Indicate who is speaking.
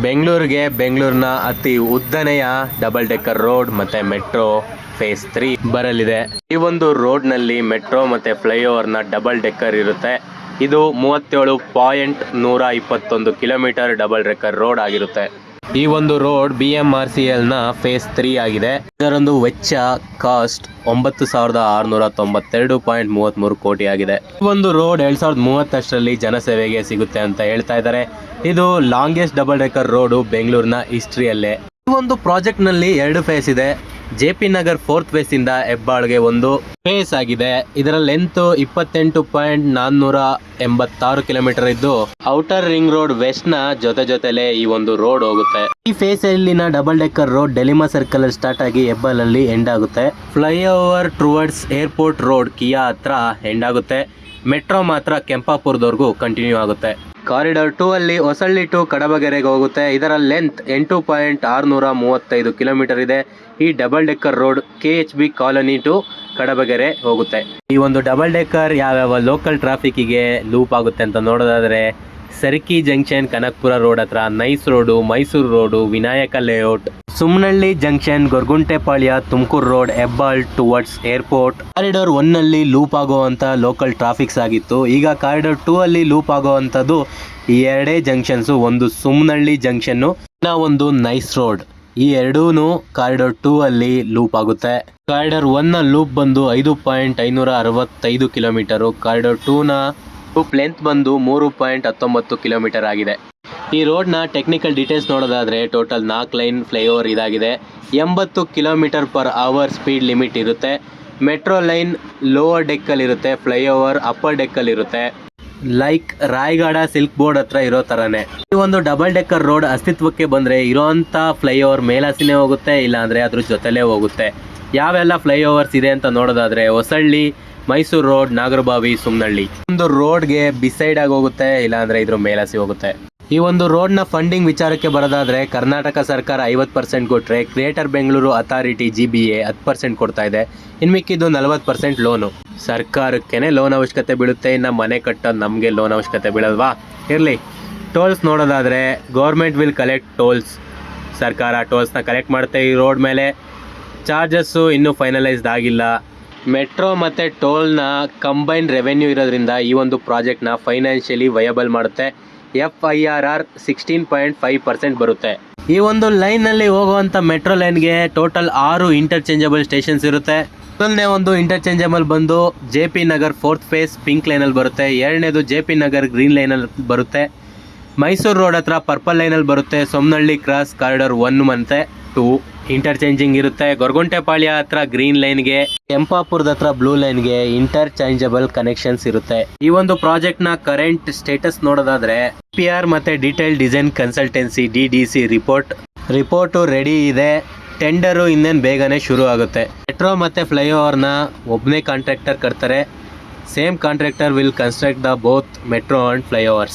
Speaker 1: ಬೆಂಗಳೂರಿನ ಅತಿ ಉದ್ದನೆಯ ಡಬಲ್ ಡೆಕ್ಕರ್ ರೋಡ್ ಮತ್ತೆ ಮೆಟ್ರೋ ಫೇಸ್ 3 ಬರಲಿದೆ. ಈ ಒಂದು ರೋಡ್ ನಲ್ಲಿ ಮೆಟ್ರೋ ಮತ್ತೆ ಫ್ಲೈಓವರ್ ನ ಡಬಲ್ ಡೆಕ್ಕರ್ ಇರುತ್ತೆ. ಇದು 37.121 ಕಿಲೋಮೀಟರ್ ಡಬಲ್ ಡೆಕ್ಕರ್ ರೋಡ್ ಆಗಿರುತ್ತೆ. ಈ ಒಂದು ರೋಡ್ BMRCL ನ ಫೇಸ್ 3 ಆಗಿದೆ. ಇದರೊಂದು ವೆಚ್ಚ ಕಾಸ್ಟ್ 9,692.33 ಕೋಟಿ ಆಗಿದೆ. ಈ ಒಂದು ರೋಡ್ 2030 ಜನಸೇವೆಗೆ ಸಿಗುತ್ತೆ ಅಂತ ಹೇಳ್ತಾ ಇದ್ದಾರೆ. ಇದು ಲಾಂಗೆಸ್ಟ್ ಡಬಲ್ ಡೆಕ್ಕರ್ ರೋಡ್ ಬೆಂಗಳೂರಿನ ಹಿಸ್ಟ್ರಿಯಲ್ಲೇ. ಈ ಒಂದು ಪ್ರಾಜೆಕ್ಟ್ ನಲ್ಲಿ 2 ಫೇಸ್ ಇದೆ. JP ನಗರ್ 4th ಫೇಸ್ ಇಂದ ಹೆಬ್ಬಾಳ್ಗೆ ಒಂದು ಫೇಸ್ ಆಗಿದೆ. ಇದರ ಲೆಂತ್ 28.486 ಕಿಲೋಮೀಟರ್ ಇದ್ದು ಔಟರ್ ರಿಂಗ್ ರೋಡ್ ವೆಸ್ಟ್ ನ ಜೊತೆಲೇ ಈ ಒಂದು ರೋಡ್ ಹೋಗುತ್ತೆ. ಈ ಫೇಸ್ ಅಲ್ಲಿನ ಡಬಲ್ ಡೆಕ್ಕರ್ ರೋಡ್ ಡೆಲಿಮಾ ಸರ್ಕಲ್ ಅಲ್ಲಿ ಸ್ಟಾರ್ಟ್ ಆಗಿ ಹೆಬ್ಬಾಳಲ್ಲಿ ಎಂಡ್ ಆಗುತ್ತೆ. ಫ್ಲೈಓವರ್ ಟುವರ್ಡ್ಸ್ ಏರ್ಪೋರ್ಟ್ ರೋಡ್ ಕಿಯಾ ಹತ್ರ ಎಂಡ್ ಆಗುತ್ತೆ. ಮೆಟ್ರೋ ಮಾತ್ರ ಕೆಂಪಾಪುರದವರೆಗೂ ಕಂಟಿನ್ಯೂ ಆಗುತ್ತೆ. ಕಾರಿಡಾರ್ 2 ಅಲ್ಲಿ ಹೊಸಳ್ಳಿ ಟು ಕಡಬಗೆರೆಗೆ ಹೋಗುತ್ತೆ. ಇದರ ಲೆಂತ್ 8.635 ಕಿಲೋಮೀಟರ್ ಇದೆ. ಈ double decker road KHB colony to Kadabagere ಹೋಗುತ್ತೆ. ಈ ಒಂದು ಡಬಲ್ ಡೆಕ್ಕರ್ ಯಾವ್ಯಾವ ಲೋಕಲ್ ಟ್ರಾಫಿಕ್ಗೆ ಲೂಪ್ ಆಗುತ್ತೆ ಅಂತ ನೋಡೋದಾದ್ರೆ ಸರಕಿ ಜಂಕ್ಷನ್ ಕನಕಪುರ ರೋಡ್ ಹತ್ರ, nice road, Mysuru road, Vinayaka layout, Sumanahalli junction, Goraguntepalya, Tumakuru road, Hebbal towards airport. Corridor 1 ನಲ್ಲಿ ಲೂಪ್ ಆಗುವಂತ ಲೋಕಲ್ ಟ್ರಾಫಿಕ್ಸ್ ಆಗಿತ್ತು. ಈಗ ಕಾರಿಡಾರ್ 2 ಅಲ್ಲಿ ಲೂಪ್ ಆಗುವಂತದ್ದು ಈ ಎರಡೇ ಜಂಕ್ಷನ್ಸ್, ಒಂದು ಸುಮ್ನಹಳ್ಳಿ ಜಂಕ್ಷನ್, ಒಂದು ನೈಸ್ ರೋಡ್. ಈ ಎರಡೂನು ಕಾರಿಡಾರ್ 2 ಅಲ್ಲಿ ಲೂಪ್ ಆಗುತ್ತೆ. ಕಾರಿಡಾರ್ 1 ನ ಲೂಪ್ ಬಂದು 5.565 ಕಿಲೋಮೀಟರ್. ಕಾರಿಡಾರ್ 2 ನ ಲೂಪ್ ಲೆಂತ್ ಬಂದು 3.19 ಕಿಲೋಮೀಟರ್ ಆಗಿದೆ. ಈ ರೋಡ್ನ ಟೆಕ್ನಿಕಲ್ ಡೀಟೇಲ್ಸ್ ನೋಡೋದಾದರೆ ಟೋಟಲ್ 4 ಲೈನ್ ಫ್ಲೈಓವರ್ ಇದಾಗಿದೆ. 80 km/h ಸ್ಪೀಡ್ ಲಿಮಿಟ್ ಇರುತ್ತೆ. ಮೆಟ್ರೋ ಲೈನ್ ಲೋವರ್ ಡೆಕ್ಕಲ್ಲಿ ಇರುತ್ತೆ, ಫ್ಲೈಓವರ್ ಅಪ್ಪರ್ ಡೆಕ್ಕಲ್ಲಿ ಇರುತ್ತೆ. ಲೈಕ್ ರಾಯಗಢ ಸಿಲ್ಕ್ ಬೋರ್ಡ್ ಹತ್ರ ಇರೋ ಥರನೇ ಈ ಒಂದು ಡಬಲ್ ಡೆಕ್ಕರ್ ರೋಡ್ ಅಸ್ತಿತ್ವಕ್ಕೆ ಬಂದರೆ ಇರೋಂಥ ಫ್ಲೈಓವರ್ ಮೇಲಾಸಿನೇ ಹೋಗುತ್ತೆ, ಇಲ್ಲಾಂದರೆ ಅದ್ರ ಜೊತೆಲೇ ಹೋಗುತ್ತೆ. ಯಾವೆಲ್ಲ ಫ್ಲೈಓವರ್ಸ್ ಇದೆ ಅಂತ ನೋಡೋದಾದರೆ ಹೊಸಳ್ಳಿ, ಮೈಸೂರು ರೋಡ್, ನಾಗರಬಾವಿ, ಸುಮ್ನಹಳ್ಳಿ. ಒಂದು ರೋಡ್ಗೆ ಬಿಸೈಡ್ ಆಗಿ ಹೋಗುತ್ತೆ, ಇಲ್ಲಾಂದ್ರೆ ಇದ್ರ ಮೇಲಾಸಿ ಹೋಗುತ್ತೆ. ಈ ಒಂದು ರೋಡ್ನ ಫಂಡಿಂಗ್ ವಿಚಾರಕ್ಕೆ ಬರೋದಾದ್ರೆ ಕರ್ನಾಟಕ ಸರ್ಕಾರ 50% ಕೊಟ್ಟರೆ ಗ್ರೇಟರ್ ಬೆಂಗಳೂರು ಅಥಾರಿಟಿ GBA 10% ಕೊಡ್ತಾ ಇದೆ. ಇನ್ನು ಮಿಕ್ಕಿದ್ದು 40% ಲೋನು. ಸರ್ಕಾರಕ್ಕೇನೆ ಲೋನ್ ಅವಶ್ಯಕತೆ ಬೀಳುತ್ತೆ, ಇನ್ನು ಮನೆ ಕಟ್ಟೋದು ನಮಗೆ ಲೋನ್ ಅವಶ್ಯಕತೆ ಬೀಳಲ್ವಾ? ಇರಲಿ. ಟೋಲ್ಸ್ ನೋಡೋದಾದರೆ ಗೌರ್ಮೆಂಟ್ ವಿಲ್ ಕಲೆಕ್ಟ್ ಟೋಲ್ಸ್. ಸರ್ಕಾರ ಟೋಲ್ಸ್ನ ಕಲೆಕ್ಟ್ ಮಾಡುತ್ತೆ. ಈ ರೋಡ್ ಮೇಲೆ ಚಾರ್ಜಸ್ಸು ಇನ್ನೂ ಫೈನಲೈಸ್ಡ್ ಆಗಿಲ್ಲ. ಮೆಟ್ರೋ ಮತ್ತು ಟೋಲ್ನ ಕಂಬೈನ್ಡ್ ರೆವೆನ್ಯೂ ಇರೋದ್ರಿಂದ ಈ ಒಂದು ಪ್ರಾಜೆಕ್ಟ್ನ ಫೈನಾನ್ಷಿಯಲಿ ವಯಬಲ್ ಮಾಡುತ್ತೆ. FIRR 16.5% ಬರುತ್ತೆ. ಈ ಒಂದು ಲೈನಲ್ಲಿ ಹೋಗುವಂಥ ಮೆಟ್ರೋ ಲೈನ್ಗೆ ಟೋಟಲ್ 6 ಇಂಟರ್ಚೇಂಜಬಲ್ ಸ್ಟೇಷನ್ಸ್ ಇರುತ್ತೆ. ಮೊದಲನೇ ಒಂದು ಇಂಟರ್ಚೇಂಜಬಲ್ ಬಂದು JP Nagar 4th face pink ಲೈನಲ್ಲಿ ಬರುತ್ತೆ. ಎರಡನೇದು JP ನಗರ್ ಗ್ರೀನ್ ಲೈನಲ್ಲಿ ಬರುತ್ತೆ. ಮೈಸೂರು ರೋಡ್ ಹತ್ರ ಪರ್ಪಲ್ ಲೈನಲ್ಲಿ ಬರುತ್ತೆ. ಸೊಮ್ನಹಳ್ಳಿ ಕ್ರಾಸ್ ಕಾರಿಡಾರ್ 1 ಮತ್ತು 2 ಇಂಟರ್ಚೇಂಜಿಂಗ್ ಇರುತ್ತೆ. ಗೊರಗುಂಟೆಪಾಳ್ಯ ಹತ್ರ ಗ್ರೀನ್ ಲೈನ್ಗೆ, ಕೆಂಪಾಪುರದ ಹತ್ರ ಬ್ಲೂ ಲೈನ್ಗೆ ಇಂಟರ್ಚೇಂಜಬಲ್ ಕನೆಕ್ಷನ್ಸ್ ಇರುತ್ತೆ. ಈ ಒಂದು ಪ್ರಾಜೆಕ್ಟ್ ನ ಕರೆಂಟ್ ಸ್ಟೇಟಸ್ ನೋಡೋದಾದ್ರೆ PR ಮತ್ತೆ detail design consultancy DDC report ready ಇದೆ. ಟೆಂಡರು ಇನ್ನೇನು ಬೇಗನೆ ಶುರು ಆಗುತ್ತೆ. ಮೆಟ್ರೋ ಮತ್ತೆ ಫ್ಲೈಓವರ್ನ ಒಬ್ಬನೇ ಕಾಂಟ್ರಾಕ್ಟರ್ ಕಟ್ತಾರೆ. Same contractor will construct the both metro and flyovers.